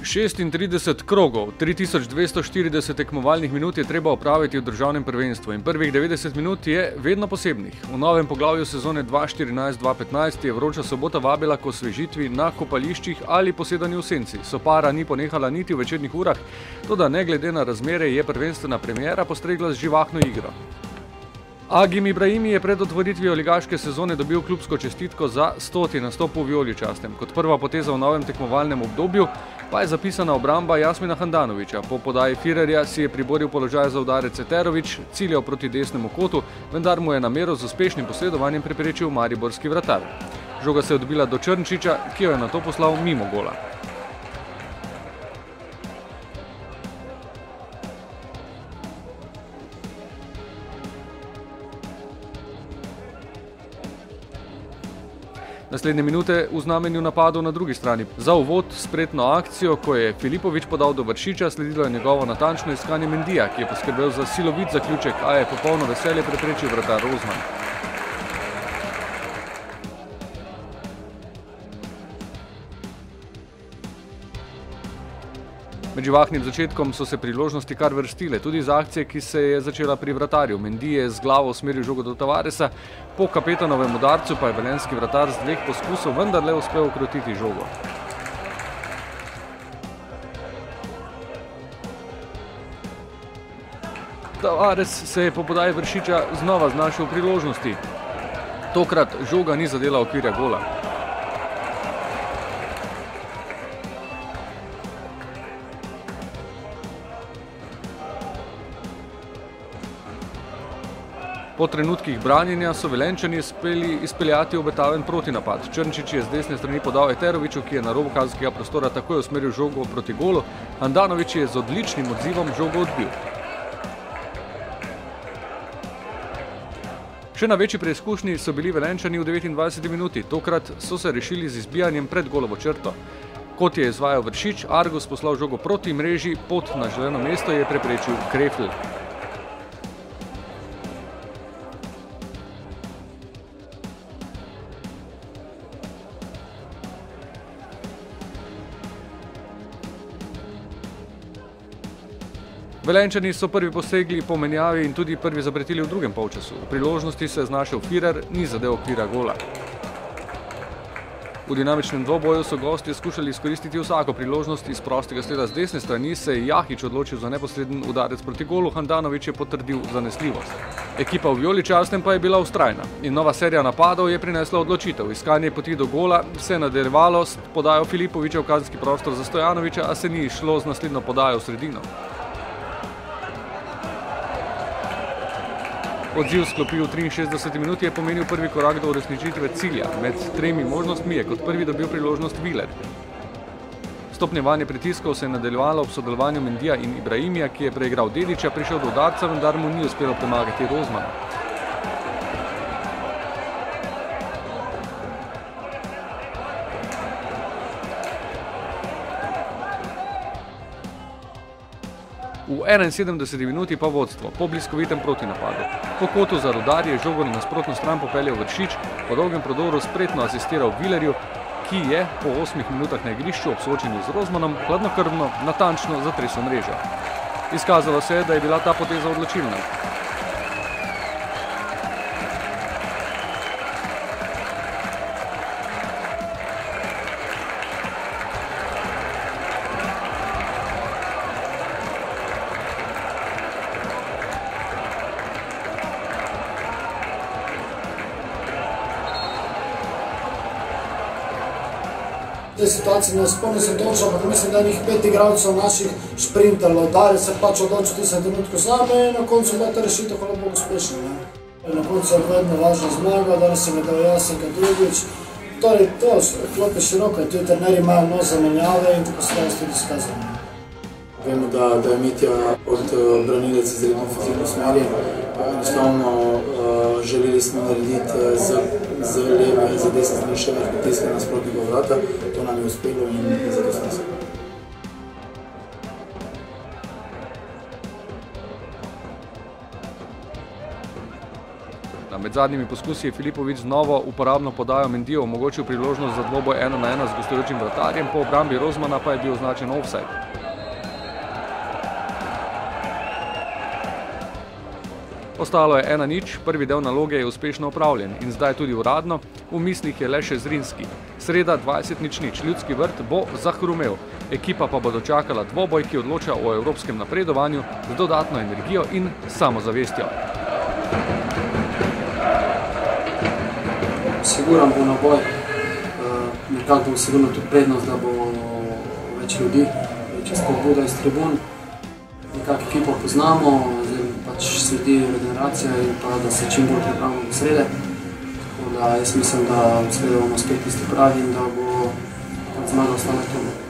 36 krogov, 3240 tekmovalnih minut je treba opraviti v državnem prvenstvu in prvih 90 minut je vedno posebnih. V novem poglavju sezone 2014-2015 je vroča sobota vabila k osvežitvi na kopališčih ali posedanju v senci. Sopara ni ponehala niti v večernih urah, toda ne glede na razmere je prvenstvena premiera postregla z živahno igro. Agim Ibrahimi je pred otvoritvijo ligaške sezone dobil klubsko čestitko za 100. nastop v vijoličastem. Kot prva poteza v novem tekmovalnem obdobju pa je zapisana obramba Jasmina Handanovića. Po podaji Firerja si je priboril položaj za udarec Seterović, ciljal proti desnemu kotu, vendar mu je namero z uspešnim posredovanjem preprečil mariborski vratar. Žoga se je odbila do Črnčiča, ki jo je nato poslal mimo gola. Naslednje minute v znamenju napadov na drugi strani. Za uvod spretno akcijo, ko je Filipović podal do Vršiča, sledilo je njegovo natančno iskanje Mendija, ki je poskrbel za silovit zaključek, a je popolno veselje preprečil vratar Rozman. Med živahnim začetkom so se priložnosti kar vrstile, tudi za akcije, ki se je začela pri vratarju. Mendi je z glavo usmeril žogo do Tavaresa, po kapetanovem udarcu pa je velenjski vratar z 2 poskusov vendarle uspel ukrotiti žogo. Tavares se je po podaji Vršiča znova znašel v priložnosti. Tokrat žoga ni zadela okvirja gola. Po trenutkih branjenja so Velenjčani uspeli izpeljati obetaven protinapad. Črnčič je z desne strani podal Eteroviću, ki je na robu kazenskega prostora takoj usmeril žogo proti golu. Handanović je z odličnim odzivom žogo odbil. Še na večji preizkušnji so bili Velenjčani v 29. minuti. Tokrat so se rešili z izbijanjem pred golovo črto. Kot je izvajal Vršič, Argus poslal žogo proti mreži, pot na želeno mesto je preprečil Krefl. Velenjčani so prvi posegli po menjavi in tudi prvi zapretili v drugem polčasu. V priložnosti se je znašel Firer, ni zadel okvira gola. V dinamičnem dvoboju so gostje skušali izkoristiti vsako priložnost. Iz prostega sleda z desne strani se je Jahić odločil za neposreden udarec proti golu, Handanović je potrdil zanesljivost. Ekipa v vijoličastem pa je bila vztrajna in nova serija napadov je prinesla odločitev. Iskanje poti do gola se je nadaljevalo s podajo Filipovića v kazenski prostor za Stojanovića, a se ni išlo z naslednjo podajo v sredino. Odziv sklopi v 63. minuti je pomenil prvi korak do uresničitve cilja. Med 3 možnostmi je kot prvi dobil priložnost Viler. Stopnjevanje pritiskov se je nadaljevalo ob sodelovanju Mendija in Ibrahimija, ki je preigral Dedića, prišel do udarca, vendar mu ni uspelo premagati Rozmana. V 71. minuti pa vodstvo, po bliskovitem protinapadu. Po kotu za Rudar je žogo na nasprotno stran popeljal Vršič, po dolgem prodoru spretno asistiral Vilerju, ki je po 8 minutah na igrišču ob soočenju z Rozmanom hladnokrvno, natančno zatresel mrežo. Izkazalo se je, da je bila ta poteza odločilna. V tej situaciji ne spomnim se točno, ampak mislim, da je njih 5 igralcev naših šprintalo, Dare se pač odločil v tistem trenutku zame in na koncu bila ta rešitev hvala Bogu uspešna. Na koncu je vedno važna zmaga, danes se mi dal Jasenka Drugič. Torej to, klop je široko in tudi trenerji imajo nos za menjave in tako se danes tudi izkazano. Vemo, da je Mitja od branilec izredno fizično usmerjen. Enostavno želeli smo narediti z leve in za desne strani še več pritiska na nasprotnega vrata. To nam je uspelo in zato smo se. Na Rozmana. Med zadnjimi poskusi je Filipović z novo uporabno podajo Mendijo omogočil priložnost za dvoboj 1-1 z gostujočim vratarjem, po obrambi Rozmana pa je bil označen offside. Ostalo je 1-0, prvi del naloge je uspešno opravljen in zdaj tudi uradno, v mislih je le še Zrinski. Sreda 20:0, Ljudski vrt bo zahrumel, ekipa pa bo dočakala dvoboj, ki odloča o evropskem napredovanju z dodatno energijo in samozavestjo. Siguran bo naboj, nekako bo sigurno tudi prednost, da bo več ljudi, večja spodbuda iz tribun. Nekako ekipo poznamo, pač sledi regeneracija in pa da se čim bolj pripravimo do srede. Tako da jaz mislim, da v sredo bomo spet tisti pravi in da bo zmaga ostala v tomu.